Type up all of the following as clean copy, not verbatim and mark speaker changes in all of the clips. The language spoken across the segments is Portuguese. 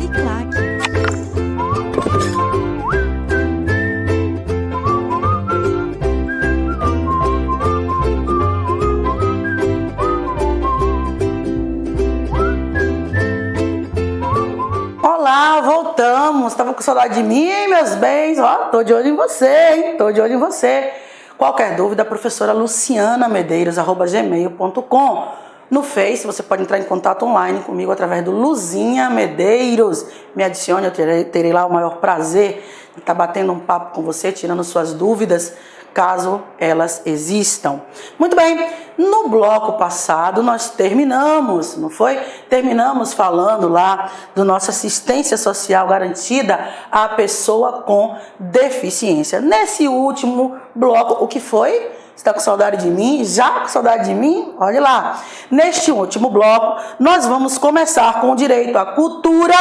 Speaker 1: Uniclac.
Speaker 2: Olá, voltamos. Estava com saudade de mim, hein, meus bens? Ó, tô de olho em você, hein? Tô de olho em você. Qualquer dúvida, professora Luciana Medeiros, @gmail.com. No Face, você pode entrar em contato online comigo através do Luzinha Medeiros. Me adicione, eu terei lá o maior prazer de estar batendo um papo com você, tirando suas dúvidas, caso elas existam. Muito bem, no bloco passado nós terminamos, não foi? Terminamos falando lá da nossa assistência social garantida à pessoa com deficiência. Nesse último bloco, o que foi? Está com saudade de mim? Já com saudade de mim? Olha lá. Neste último bloco, nós vamos começar com o direito à cultura,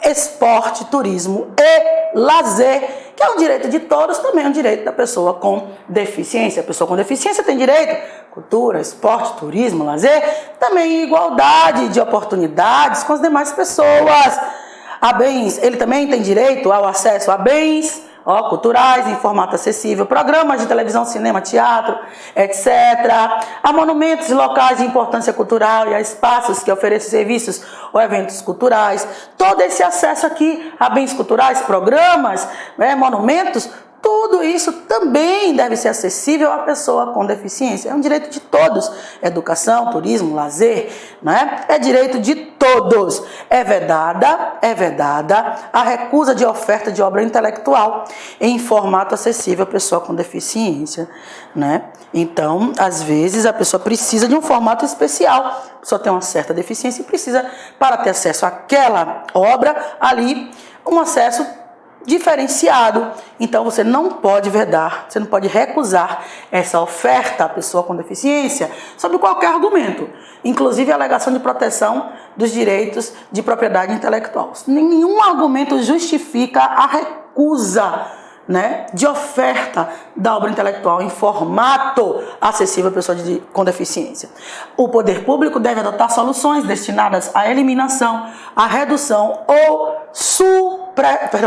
Speaker 2: esporte, turismo e lazer, que é um direito de todos, também é um direito da pessoa com deficiência. A pessoa com deficiência tem direito à cultura, esporte, turismo, lazer, também igualdade de oportunidades com as demais pessoas. A bens, ele também tem direito ao acesso a bens culturais em formato acessível, programas de televisão, cinema, teatro, etc. A monumentos e locais de importância cultural e a espaços que oferecem serviços ou eventos culturais. Todo esse acesso aqui a bens culturais, programas, monumentos, tudo isso também deve ser acessível à pessoa com deficiência. É um direito de todos. Educação, turismo, lazer, né? É direito de todos. É vedada a recusa de oferta de obra intelectual em formato acessível à pessoa com deficiência, né? Então, às vezes, a pessoa precisa de um formato especial. A pessoa tem uma certa deficiência e precisa, para ter acesso àquela obra, ali, um acesso diferenciado. Então você não pode vedar, você não pode recusar essa oferta à pessoa com deficiência sob qualquer argumento, inclusive a alegação de proteção dos direitos de propriedade intelectual. Nenhum argumento justifica a recusa, né, de oferta da obra intelectual em formato acessível à pessoa com deficiência. O poder público deve adotar soluções destinadas à eliminação, à redução ou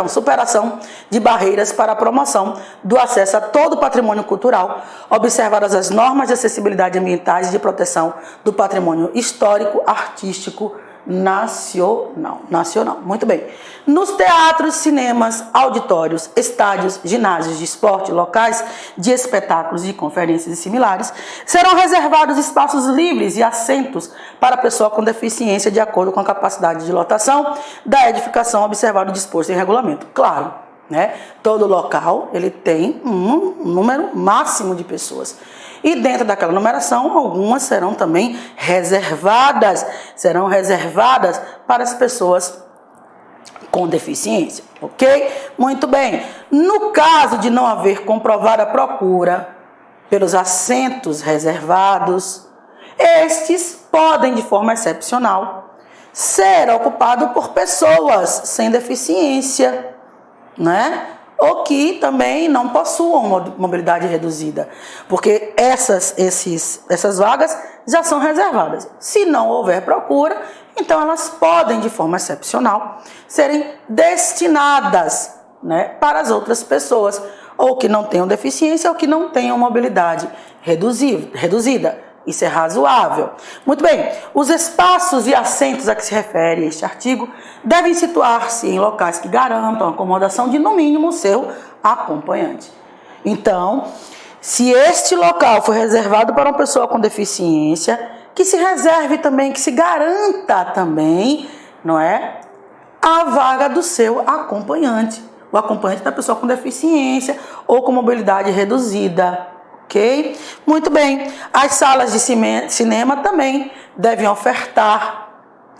Speaker 2: superação de barreiras para a promoção do acesso a todo o patrimônio cultural, observadas as normas de acessibilidade ambientais e de proteção do patrimônio histórico, artístico, nacional. Muito bem. Nos teatros, cinemas, auditórios, estádios, ginásios de esporte, locais de espetáculos e conferências e similares, serão reservados espaços livres e assentos para a pessoa com deficiência de acordo com a capacidade de lotação da edificação, observado o disposto em regulamento. Claro, né? Todo local ele tem um número máximo de pessoas. E dentro daquela numeração, algumas serão também reservadas para as pessoas com deficiência, ok? Muito bem. No caso de não haver comprovada procura pelos assentos reservados, estes podem, de forma excepcional, ser ocupados por pessoas sem deficiência, né? Ou que também não possuam mobilidade reduzida, porque essas vagas já são reservadas. Se não houver procura, então elas podem, de forma excepcional, serem destinadas, né, para as outras pessoas, ou que não tenham deficiência, ou que não tenham mobilidade reduzida. Isso é razoável. Muito bem, os espaços e assentos a que se refere este artigo devem situar-se em locais que garantam a acomodação de, no mínimo, o seu acompanhante. Então, se este local for reservado para uma pessoa com deficiência, que se reserve também, que se garanta também, não é, a vaga do seu acompanhante, o acompanhante da pessoa com deficiência ou com mobilidade reduzida. Ok? Muito bem. As salas de cinema também devem ofertar,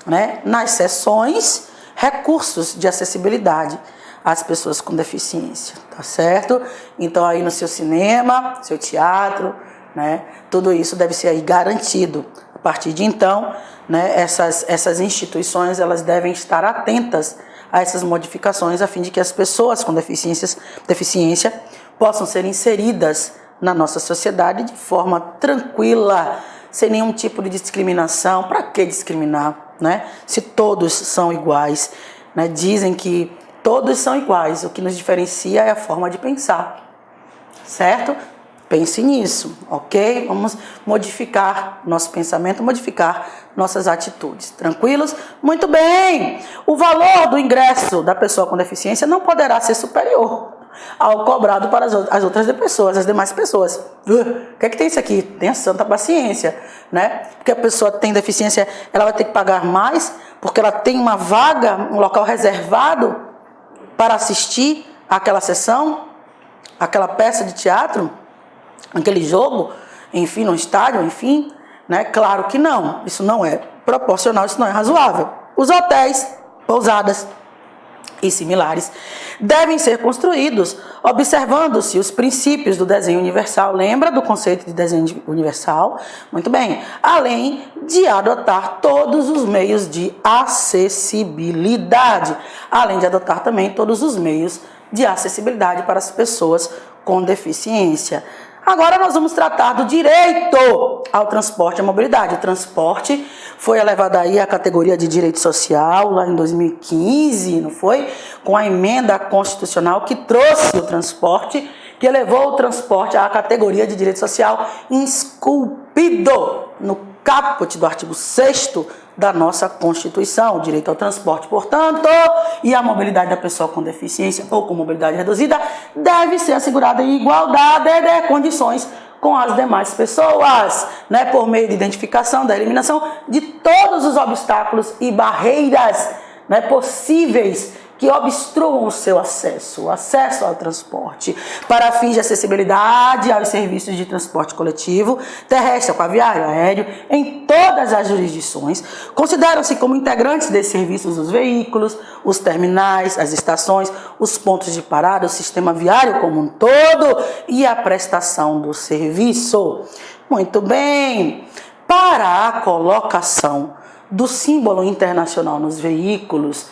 Speaker 2: né, nas sessões, recursos de acessibilidade às pessoas com deficiência, tá certo? Então aí no seu cinema, seu teatro, né, tudo isso deve ser aí garantido. A partir de então, né, essas instituições elas devem estar atentas a essas modificações a fim de que as pessoas com deficiência possam ser inseridas na nossa sociedade de forma tranquila, sem nenhum tipo de discriminação. Para que discriminar, né? Se todos são iguais né? Dizem que todos são iguais, o que nos diferencia é a forma de pensar, certo? Pense nisso, ok? Vamos modificar nosso pensamento, modificar nossas atitudes. Tranquilos? Muito bem! O valor do ingresso da pessoa com deficiência não poderá ser superior ao cobrado para as outras pessoas, as demais pessoas. O que é que tem isso aqui? Tenha santa paciência, né? Porque a pessoa tem deficiência, ela vai ter que pagar mais, porque ela tem uma vaga, um local reservado para assistir àquela sessão, àquela peça de teatro, aquele jogo, enfim, no estádio, enfim, né? Claro que não. Isso não é proporcional, isso não é razoável. Os hotéis, pousadas e similares devem ser construídos observando-se os princípios do desenho universal. Lembra do conceito de desenho universal? Muito bem. Além de adotar todos os meios de acessibilidade. Além de adotar também todos os meios de acessibilidade para as pessoas com deficiência. Agora nós vamos tratar do direito ao transporte e à mobilidade. O transporte foi elevado aí à categoria de direito social lá em 2015, não foi? Com a emenda constitucional que trouxe o transporte, que elevou o transporte à categoria de direito social esculpido no caput do artigo 6º da nossa Constituição. O direito ao transporte, portanto, e a mobilidade da pessoa com deficiência ou com mobilidade reduzida deve ser assegurada em igualdade de condições com as demais pessoas, né, por meio de identificação, da eliminação de todos os obstáculos e barreiras, né, possíveis que obstruam o seu acesso, o acesso ao transporte, para fins de acessibilidade aos serviços de transporte coletivo, terrestre, aquaviário, aéreo, em todas as jurisdições. Consideram-se como integrantes desses serviços os veículos, os terminais, as estações, os pontos de parada, o sistema viário como um todo e a prestação do serviço. Muito bem. Para a colocação do símbolo internacional nos veículos,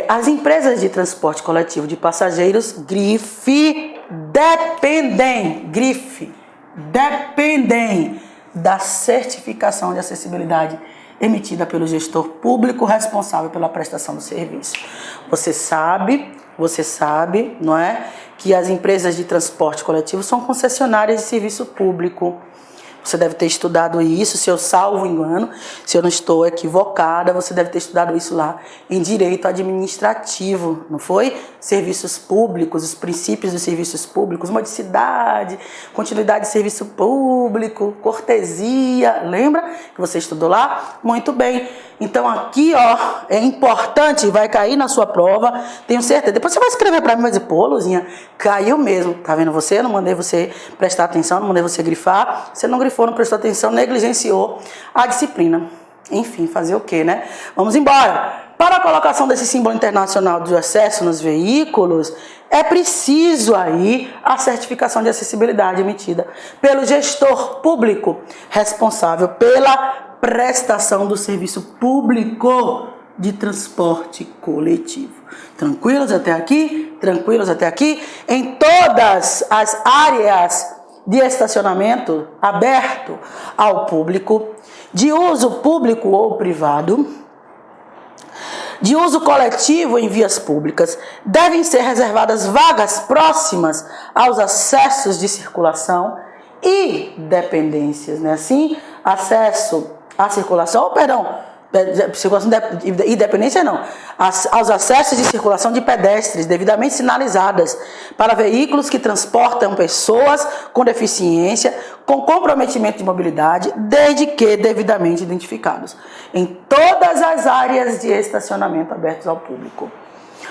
Speaker 2: as empresas de transporte coletivo de passageiros, dependem da certificação de acessibilidade emitida pelo gestor público responsável pela prestação do serviço. Você sabe, não é, que as empresas de transporte coletivo são concessionárias de serviço público. Você deve ter estudado isso, se eu salvo engano, se eu não estou equivocada, você deve ter estudado isso lá em direito administrativo, não foi? Serviços públicos, os princípios dos serviços públicos, modicidade, continuidade de serviço público, cortesia, lembra que você estudou lá? Muito bem. Então aqui, ó, é importante, vai cair na sua prova, tenho certeza. Depois você vai escrever para mim, vai dizer, pô, Luzinha, caiu mesmo. Tá vendo você? Eu não mandei você prestar atenção, não mandei você grifar. Você não grifou, não prestou atenção, negligenciou a disciplina. Enfim, fazer o quê, né? Vamos embora. Para a colocação desse símbolo internacional de acesso nos veículos, é preciso aí a certificação de acessibilidade emitida pelo gestor público responsável pela prestação do serviço público de transporte coletivo. Tranquilos até aqui? Tranquilos até aqui? Em todas as áreas de estacionamento aberto ao público, de uso público ou privado, de uso coletivo em vias públicas, devem ser reservadas vagas próximas aos acessos de circulação e dependências, né? Assim, acesso à circulação, circulação e dependência não, aos acessos de circulação de pedestres devidamente sinalizadas para veículos que transportam pessoas com deficiência, com comprometimento de mobilidade, desde que devidamente identificados, em todas as áreas de estacionamento abertos ao público,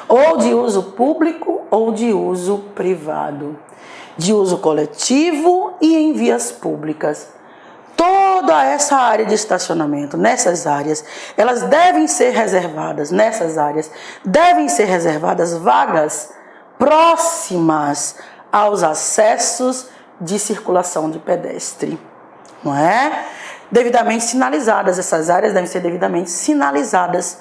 Speaker 2: ou de uso público ou de uso privado, de uso coletivo e em vias públicas. Toda essa área de estacionamento, nessas áreas, elas devem ser reservadas, vagas próximas aos acessos de circulação de pedestre, não é? Devidamente sinalizadas, essas áreas devem ser devidamente sinalizadas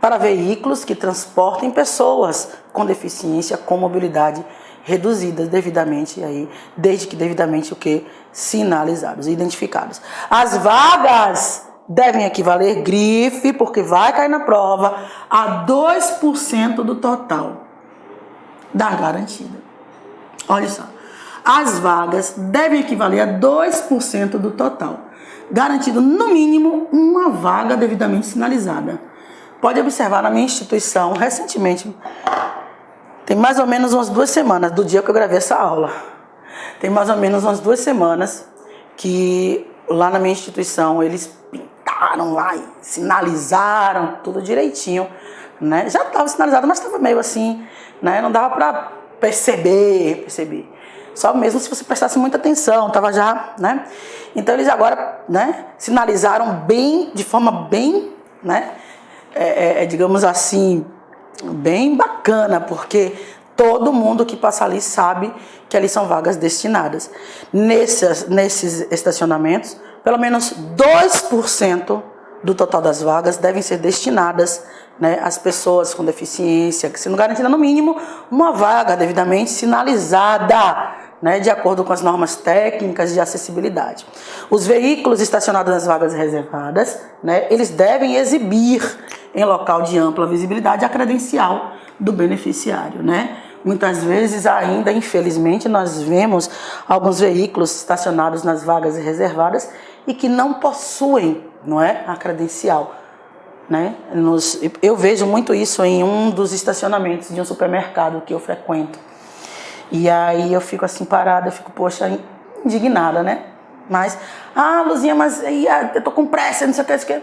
Speaker 2: para veículos que transportem pessoas com deficiência, com mobilidade reduzidas devidamente aí, desde que devidamente o que? Sinalizados, identificados. As vagas devem equivaler, grife, porque vai cair na prova, a 2% do total da garantida. Olha só, as vagas devem equivaler a 2% do total, garantido no mínimo uma vaga devidamente sinalizada. Pode observar na minha instituição, recentemente, tem mais ou menos umas 2 semanas do dia que eu gravei essa aula. Tem mais ou menos umas 2 semanas que lá na minha instituição eles pintaram lá e sinalizaram tudo direitinho, né? Já estava sinalizado, mas estava meio assim, né? Não dava para perceber. Só mesmo se você prestasse muita atenção, estava já, né? Então eles agora, né, sinalizaram bem, de forma bem, né, digamos assim, bem bacana, porque todo mundo que passa ali sabe que ali são vagas destinadas. Nesses estacionamentos, pelo menos 2% do total das vagas devem ser destinadas, né, às pessoas com deficiência, que sendo garantida no mínimo uma vaga devidamente sinalizada, né, de acordo com as normas técnicas de acessibilidade. Os veículos estacionados nas vagas reservadas, né, eles devem exibir em local de ampla visibilidade a credencial do beneficiário, né? Muitas vezes ainda, infelizmente, nós vemos alguns veículos estacionados nas vagas reservadas e que não possuem, não é, a credencial, né? Eu vejo muito isso em um dos estacionamentos de um supermercado que eu frequento. E aí eu fico assim parada, eu fico, poxa, indignada, né? Mas, Luzinha, mas aí eu tô com pressa, não sei o que, isso que.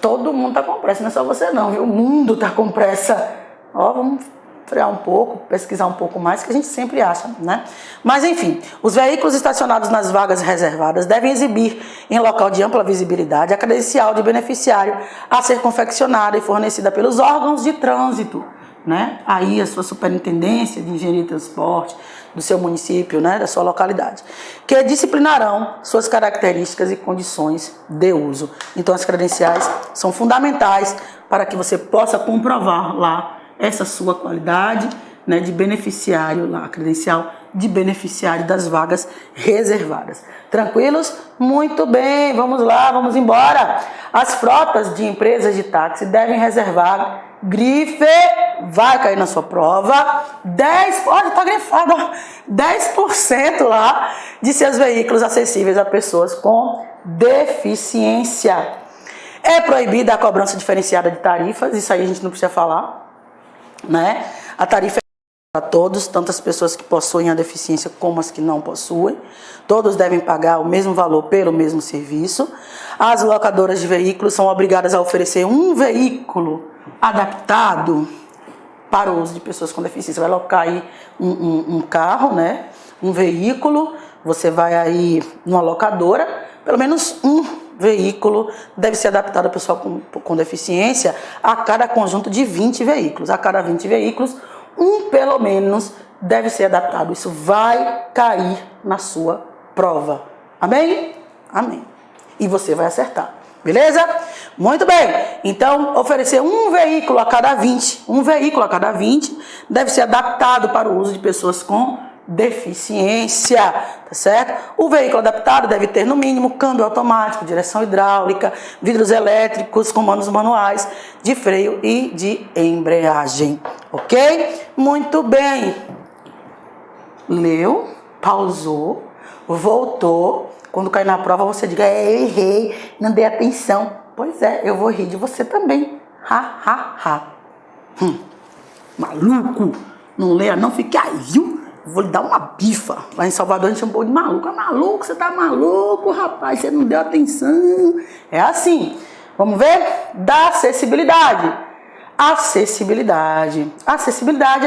Speaker 2: Todo mundo tá com pressa, não é só você não, viu? O mundo tá com pressa. Vamos frear um pouco, pesquisar um pouco mais, que a gente sempre acha, né? Mas enfim, os veículos estacionados nas vagas reservadas devem exibir em local de ampla visibilidade a credencial de beneficiário a ser confeccionada e fornecida pelos órgãos de trânsito, né? Aí a sua superintendência de engenharia e transporte do seu município, né, da sua localidade, que disciplinarão suas características e condições de uso. Então as credenciais são fundamentais para que você possa comprovar lá essa sua qualidade, né, de beneficiário, lá a credencial de beneficiário das vagas reservadas. Tranquilos? Muito bem, vamos lá, vamos embora. As frotas de empresas de táxi devem reservar, grife, vai cair na sua prova, 10% lá de seus veículos acessíveis a pessoas com deficiência. É proibida a cobrança diferenciada de tarifas, isso aí a gente não precisa falar, né? A tarifa é para todos, tanto as pessoas que possuem a deficiência como as que não possuem. Todos devem pagar o mesmo valor pelo mesmo serviço. As locadoras de veículos são obrigadas a oferecer um veículo adaptado para o uso de pessoas com deficiência. Você vai alocar aí um carro, né? Um veículo, você vai aí numa locadora, pelo menos um veículo deve ser adaptado a pessoa com deficiência a cada conjunto de 20 veículos. A cada 20 veículos, um pelo menos deve ser adaptado. Isso vai cair na sua prova. Amém? Amém. E você vai acertar. Beleza? Muito bem. Então, oferecer um veículo a cada 20. Um veículo a cada 20 deve ser adaptado para o uso de pessoas com deficiência, tá certo? O veículo adaptado deve ter no mínimo câmbio automático, direção hidráulica, vidros elétricos, comandos manuais de freio e de embreagem, ok? Muito bem. Leu, pausou, voltou. Quando cair na prova você diga, eu errei, não dei atenção. Pois é, eu vou rir de você também. Maluco, não leia não, fique aí, viu? Vou lhe dar uma bifa. Lá em Salvador a gente chamou de maluco. É maluco, você tá maluco, rapaz, você não deu atenção. É assim. Vamos ver? Da acessibilidade. Acessibilidade,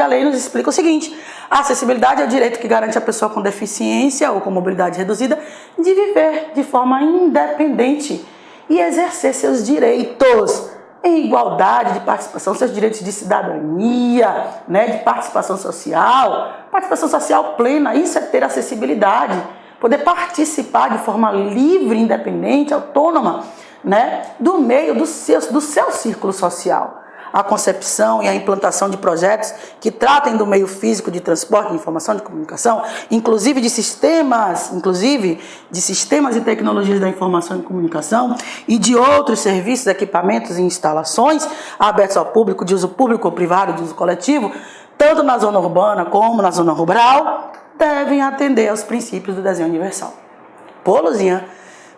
Speaker 2: a lei nos explica o seguinte: a acessibilidade é o direito que garante a pessoa com deficiência ou com mobilidade reduzida de viver de forma independente e exercer seus direitos em igualdade de participação, seus direitos de cidadania, né, de participação social plena. Isso é ter acessibilidade, poder participar de forma livre, independente, autônoma, né, do meio do seu círculo social. a concepção e a implantação de projetos que tratem do meio físico de transporte, de informação, de comunicação, inclusive de sistemas e tecnologias da informação e comunicação e de outros serviços, equipamentos e instalações abertos ao público, de uso público ou privado, de uso coletivo, tanto na zona urbana como na zona rural, devem atender aos princípios do desenho universal. Pô, Luzinha,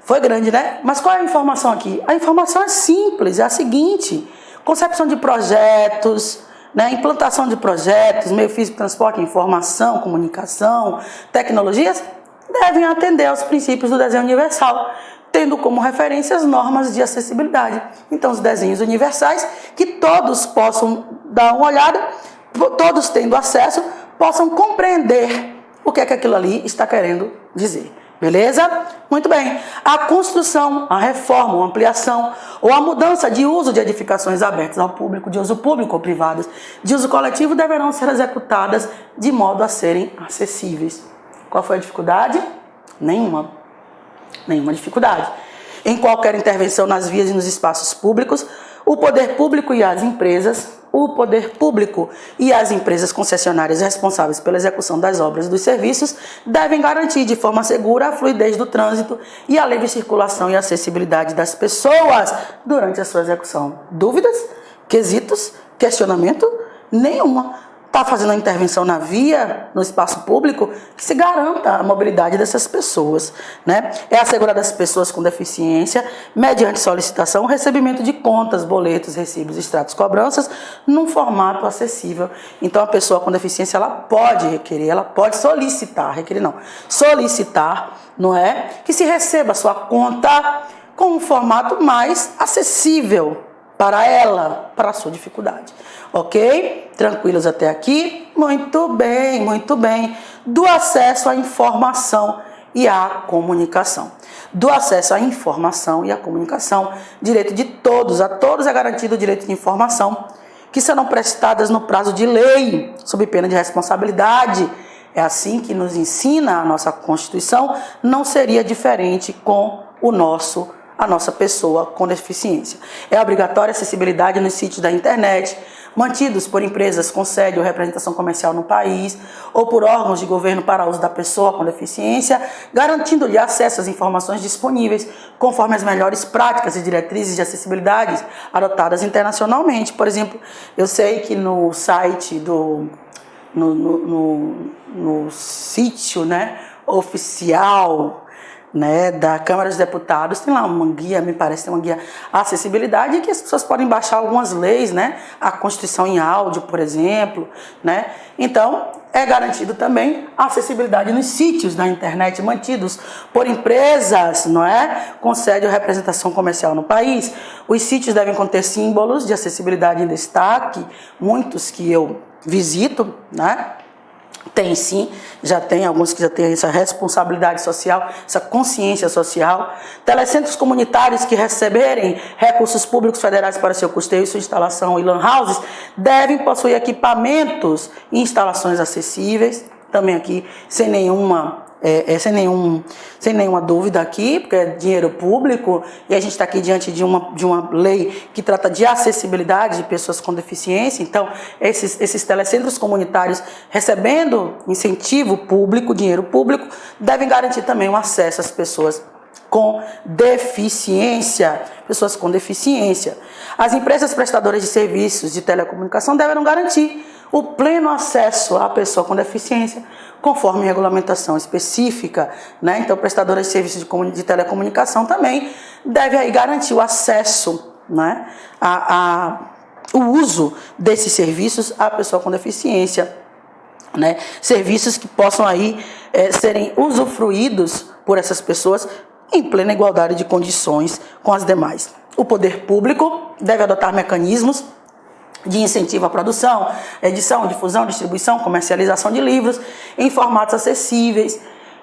Speaker 2: foi grande, né? Mas qual é a informação aqui? A informação é simples, é a seguinte: concepção de projetos, né? Implantação de projetos, meio físico, transporte, informação, comunicação, tecnologias, devem atender aos princípios do desenho universal, tendo como referência as normas de acessibilidade. Então, os desenhos universais, que todos possam dar uma olhada, todos tendo acesso, possam compreender o que é que aquilo ali está querendo dizer. Beleza? Muito bem. A construção, a reforma, a ampliação ou a mudança de uso de edificações abertas ao público, de uso público ou privadas, de uso coletivo, deverão ser executadas de modo a serem acessíveis. Qual foi a dificuldade? Nenhuma dificuldade. Em qualquer intervenção nas vias e nos espaços públicos, o poder público e as empresas concessionárias responsáveis pela execução das obras e dos serviços devem garantir de forma segura a fluidez do trânsito e a livre circulação e acessibilidade das pessoas durante a sua execução. Dúvidas? Quesitos? Questionamento? Nenhuma. Está fazendo a intervenção na via, no espaço público, que se garanta a mobilidade dessas pessoas, né? É assegurar às pessoas com deficiência, mediante solicitação, o recebimento de contas, boletos, recibos, extratos, cobranças, num formato acessível. Então, a pessoa com deficiência, ela pode requerer, ela pode solicitar, não é? Que se receba a sua conta com um formato mais acessível para ela, para a sua dificuldade. Ok? Tranquilos até aqui? Muito bem, muito bem. Do acesso à informação e à comunicação. Do acesso à informação e à comunicação, direito de todos, a todos é garantido o direito de informação, que serão prestadas no prazo de lei, sob pena de responsabilidade. É assim que nos ensina a nossa Constituição, não seria diferente com a nossa pessoa com deficiência. É obrigatória a acessibilidade nos sítios da internet, mantidos por empresas com sede ou representação comercial no país, ou por órgãos de governo para uso da pessoa com deficiência, garantindo-lhe acesso às informações disponíveis, conforme as melhores práticas e diretrizes de acessibilidade adotadas internacionalmente. Por exemplo, eu sei que no site no sítio, né, oficial, né, da Câmara dos Deputados, tem lá uma guia, me parece, tem uma guia acessibilidade, em que as pessoas podem baixar algumas leis, né, a Constituição em áudio, por exemplo, né, então é garantido também a acessibilidade nos sítios da internet mantidos por empresas, não é, com sede ou representação comercial no país. Os sítios devem conter símbolos de acessibilidade em destaque, muitos que eu visito, né, tem sim, já tem alguns que já têm essa responsabilidade social, essa consciência social. Telecentros comunitários que receberem recursos públicos federais para seu custeio, sua instalação e lan houses devem possuir equipamentos e instalações acessíveis, também aqui sem nenhuma dúvida aqui, porque é dinheiro público e a gente está aqui diante de uma lei que trata de acessibilidade de pessoas com deficiência. Então, esses telecentros comunitários recebendo incentivo público, dinheiro público, devem garantir também o acesso às pessoas com deficiência. As empresas prestadoras de serviços de telecomunicação deverão garantir o pleno acesso à pessoa com deficiência, conforme regulamentação específica, né? Então, prestadoras de serviços de telecomunicação também devem aí garantir o acesso, né, o uso desses serviços à pessoa com deficiência, né? Serviços que possam aí serem usufruídos por essas pessoas em plena igualdade de condições com as demais. O poder público deve adotar mecanismos de incentivo à produção, edição, difusão, distribuição, comercialização de livros em formatos acessíveis,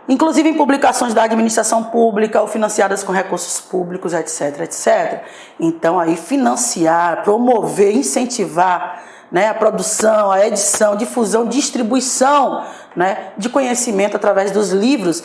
Speaker 2: inclusive em publicações da administração pública ou financiadas com recursos públicos, etc, etc. Então, aí financiar, promover, incentivar, né, a produção, a edição, difusão, distribuição né, de conhecimento através dos livros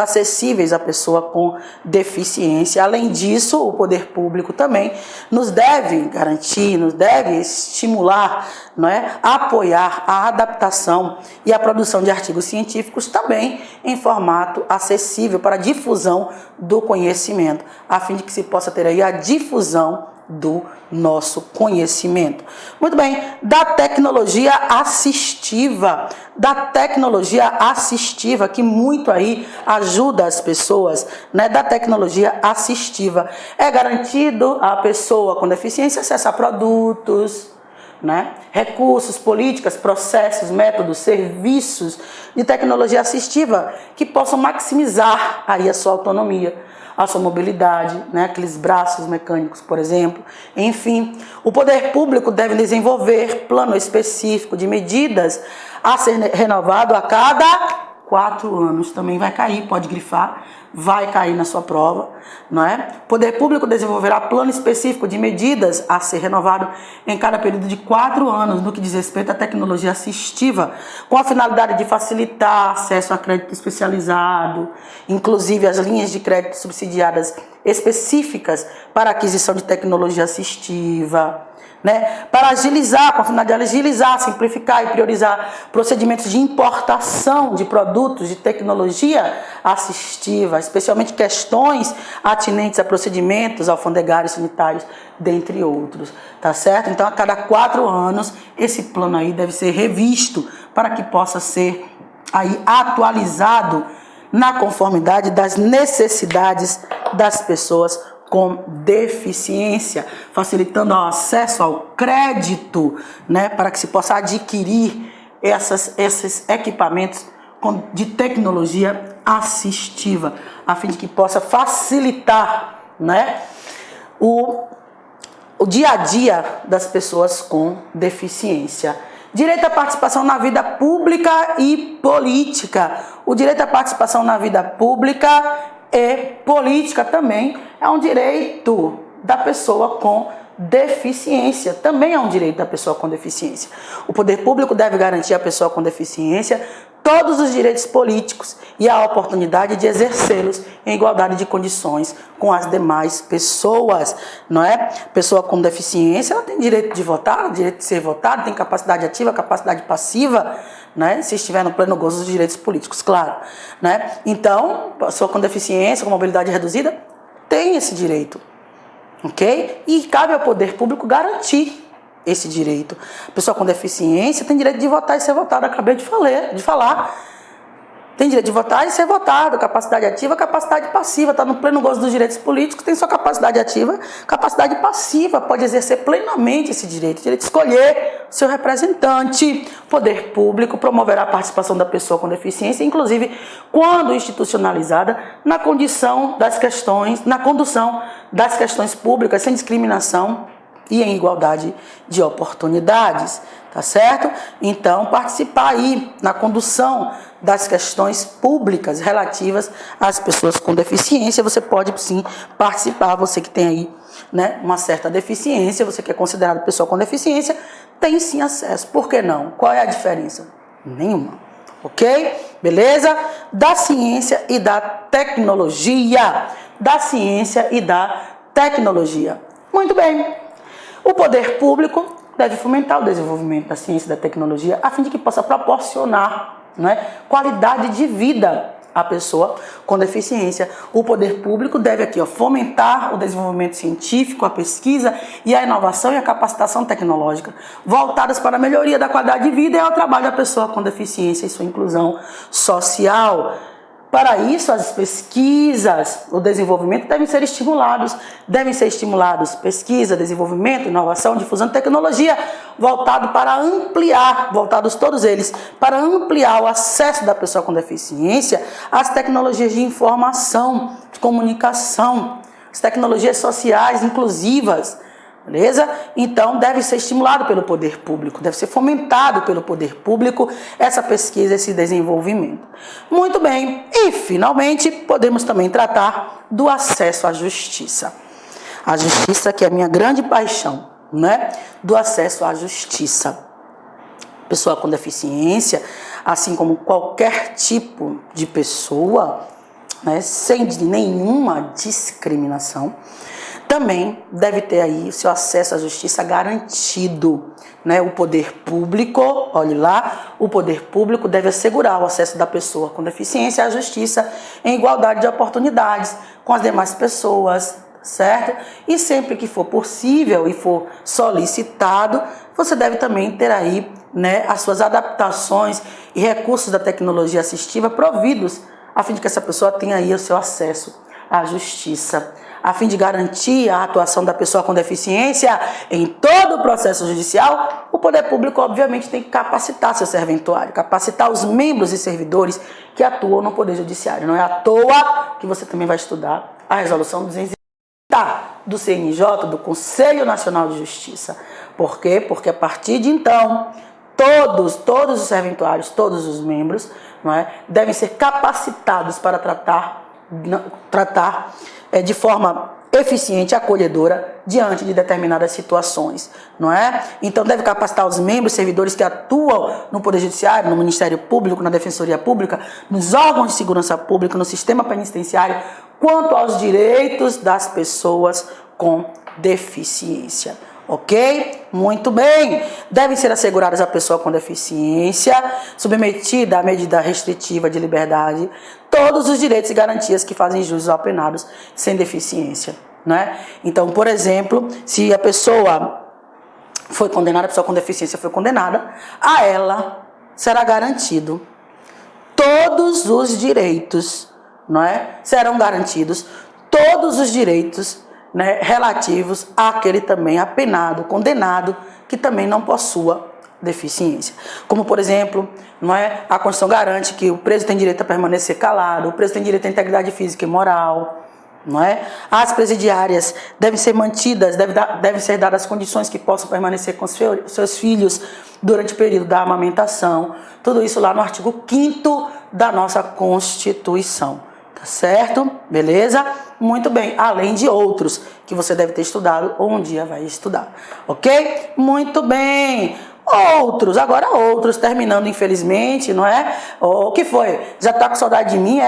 Speaker 2: acessíveis à pessoa com deficiência. Além disso, o poder público também nos deve garantir, nos deve estimular, né, apoiar a adaptação e a produção de artigos científicos também em formato acessível para a difusão do conhecimento, a fim de que se possa ter aí a difusão do nosso conhecimento. Muito bem, da tecnologia assistiva que muito aí ajuda as pessoas, né? Da tecnologia assistiva é garantido à pessoa com deficiência acesso a produtos, né? Recursos, políticas, processos, métodos, serviços de tecnologia assistiva que possam maximizar aí a sua autonomia, a sua mobilidade, né? Aqueles braços mecânicos, por exemplo. Enfim, o poder público deve desenvolver plano específico de medidas a ser renovado a cada 4 anos. Também vai cair, pode grifar, vai cair na sua prova, não é? O poder público desenvolverá plano específico de medidas a ser renovado em cada período de 4 anos, no que diz respeito à tecnologia assistiva, com a finalidade de facilitar acesso a crédito especializado, inclusive as linhas de crédito subsidiadas específicas para aquisição de tecnologia assistiva, né, para agilizar, com a finalidade de agilizar, simplificar e priorizar procedimentos de importação de produtos de tecnologia assistiva, especialmente questões atinentes a procedimentos alfandegários, sanitários, dentre outros, tá certo? Então, a cada 4 anos, esse plano aí deve ser revisto para que possa ser aí atualizado na conformidade das necessidades das pessoas com deficiência, facilitando o acesso ao crédito, né, para que se possa adquirir esses equipamentos de tecnologia assistiva, a fim de que possa facilitar, né, o dia a dia das pessoas com deficiência. Direito à participação na vida pública e política. O direito à participação na vida pública e política também é um direito da pessoa com deficiência. Também é um direito da pessoa com deficiência. O poder público deve garantir à pessoa com deficiência todos os direitos políticos e a oportunidade de exercê-los em igualdade de condições com as demais pessoas, não é? Pessoa com deficiência, ela tem direito de votar, direito de ser votada, tem capacidade ativa, capacidade passiva, né? Se estiver no pleno gozo dos direitos políticos, claro, né? Então, pessoa com deficiência, com mobilidade reduzida, tem esse direito, ok? E cabe ao poder público garantir esse direito. A pessoa com deficiência tem direito de votar e ser votada, acabei de falar. Tem direito de votar e ser votado, capacidade ativa, capacidade passiva, está no pleno gozo dos direitos políticos, tem sua capacidade ativa, capacidade passiva, pode exercer plenamente esse direito, o direito de escolher seu representante. O poder público promoverá a participação da pessoa com deficiência, inclusive quando institucionalizada, na condução das questões públicas, sem discriminação e em igualdade de oportunidades, tá certo? Então, participar aí na condução das questões públicas relativas às pessoas com deficiência, você pode sim participar, você que tem aí, né, uma certa deficiência, você que é considerado pessoa com deficiência, tem sim acesso. Por que não? Qual é a diferença? Nenhuma. Ok? Beleza? Da ciência e da tecnologia. Da ciência e da tecnologia. Muito bem. O poder público deve fomentar o desenvolvimento da ciência e da tecnologia a fim de que possa proporcionar, né, qualidade de vida à pessoa com deficiência. O poder público deve aqui, fomentar o desenvolvimento científico, a pesquisa e a inovação e a capacitação tecnológica voltadas para a melhoria da qualidade de vida e ao trabalho da pessoa com deficiência e sua inclusão social. Para isso, as pesquisas, o desenvolvimento devem ser estimulados. Pesquisa, desenvolvimento, inovação, difusão de tecnologia, voltados todos eles, para ampliar o acesso da pessoa com deficiência às tecnologias de informação, de comunicação, as tecnologias sociais inclusivas. Beleza? Então, deve ser estimulado pelo poder público, deve ser fomentado pelo poder público essa pesquisa, esse desenvolvimento. Muito bem. E, finalmente, podemos também tratar do acesso à justiça. A justiça, que é a minha grande paixão, né? Do acesso à justiça. pessoa com deficiência, assim como qualquer tipo de pessoa, né, sem nenhuma discriminação, também deve ter aí o seu acesso à justiça garantido, né? O poder público, olhe lá, o poder público deve assegurar o acesso da pessoa com deficiência à justiça em igualdade de oportunidades com as demais pessoas, certo? E sempre que for possível e for solicitado, você deve também ter aí, né, as suas adaptações e recursos da tecnologia assistiva providos, a fim de que essa pessoa tenha aí o seu acesso à justiça, a fim de garantir a atuação da pessoa com deficiência em todo o processo judicial. O poder público, obviamente, tem que capacitar seu serventuário, capacitar os membros e servidores que atuam no poder judiciário. Não é à toa que você também vai estudar a resolução 230 do CNJ, do Conselho Nacional de Justiça. Por quê? Porque a partir de então, todos os serventuários, todos os membros, não é, devem ser capacitados para tratar de forma eficiente e acolhedora diante de determinadas situações, não é? Então deve capacitar os membros, servidores que atuam no Poder Judiciário, no Ministério Público, na Defensoria Pública, nos órgãos de segurança pública, no sistema penitenciário, quanto aos direitos das pessoas com deficiência. Ok? Muito bem. Devem ser asseguradas à pessoa com deficiência, submetida à medida restritiva de liberdade, todos os direitos e garantias que fazem jus aos penados sem deficiência, né? Então, por exemplo, se a pessoa foi condenada, a pessoa com deficiência foi condenada, a ela será garantido todos os direitos, não é? Serão garantidos todos os direitos, né, relativos àquele também apenado, condenado, que também não possua deficiência. Como, por exemplo, não é, a Constituição garante que o preso tem direito a permanecer calado, o preso tem direito à integridade física e moral, não é? As presidiárias devem ser mantidas, devem ser dadas condições que possam permanecer com seus filhos durante o período da amamentação. Tudo isso lá no artigo 5º da nossa Constituição. Tá certo? Beleza? Muito bem. Além de outros que você deve ter estudado ou um dia vai estudar. Ok? Muito bem. Agora outros, terminando infelizmente, não é? O que foi? Já tá com saudade de mim?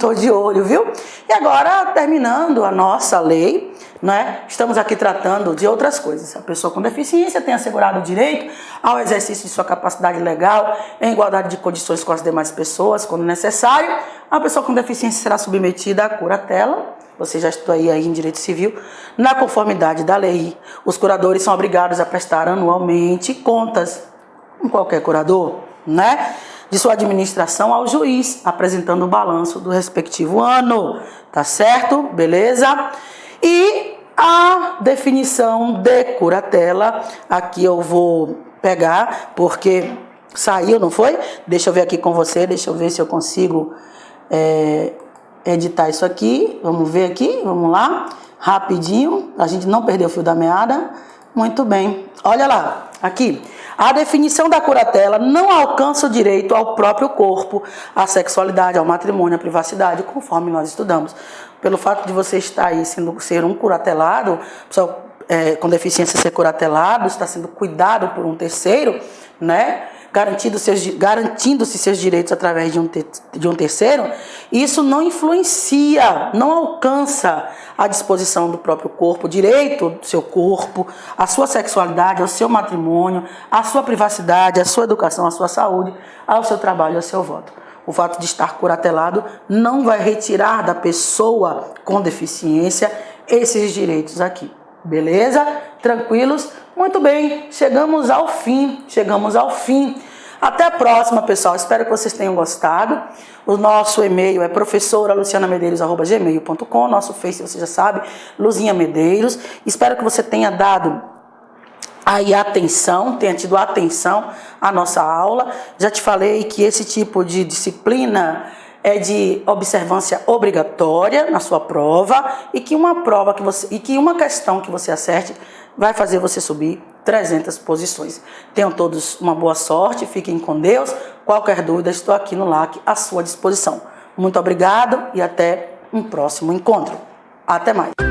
Speaker 2: Tô de olho, viu? E agora, terminando a nossa lei, não é? Estamos aqui tratando de outras coisas. A pessoa com deficiência tem assegurado o direito ao exercício de sua capacidade legal em igualdade de condições com as demais pessoas, quando necessário. A pessoa com deficiência será submetida à curatela. Você já estudou aí em direito civil, na conformidade da lei. Os curadores são obrigados a prestar anualmente contas, com qualquer curador, né, de sua administração ao juiz, apresentando o balanço do respectivo ano, tá certo? Beleza? E a definição de curatela, aqui eu vou pegar, porque saiu, não foi? Deixa eu ver aqui com você, deixa eu ver se eu consigo editar isso aqui. Vamos ver aqui, vamos lá, rapidinho, a gente não perdeu o fio da meada. Muito bem, olha lá, aqui. A definição da curatela não alcança o direito ao próprio corpo, à sexualidade, ao matrimônio, à privacidade, conforme nós estudamos. Pelo fato de você estar aí ser um curatelado, pessoal com deficiência ser curatelado, está sendo cuidado por um terceiro, né? Garantindo-se seus direitos através de um terceiro, isso não influencia, não alcança a disposição do próprio corpo, o direito do seu corpo, a sua sexualidade, ao seu matrimônio, a sua privacidade, a sua educação, a sua saúde, ao seu trabalho, ao seu voto. O fato de estar curatelado não vai retirar da pessoa com deficiência esses direitos aqui. Beleza? Tranquilos? Muito bem, chegamos ao fim. Até a próxima, pessoal. Espero que vocês tenham gostado. O nosso e-mail é professoralucianamedeiros@gmail.com. Nosso Face, você já sabe, Luzinha Medeiros. Espero que você tenha dado aí tenha tido atenção à nossa aula. Já te falei que esse tipo de disciplina é de observância obrigatória na sua prova e que uma questão que você acerte vai fazer você subir 300 posições. Tenham todos uma boa sorte, fiquem com Deus. Qualquer dúvida, estou aqui no LAC à sua disposição. Muito obrigado e até um próximo encontro. Até mais.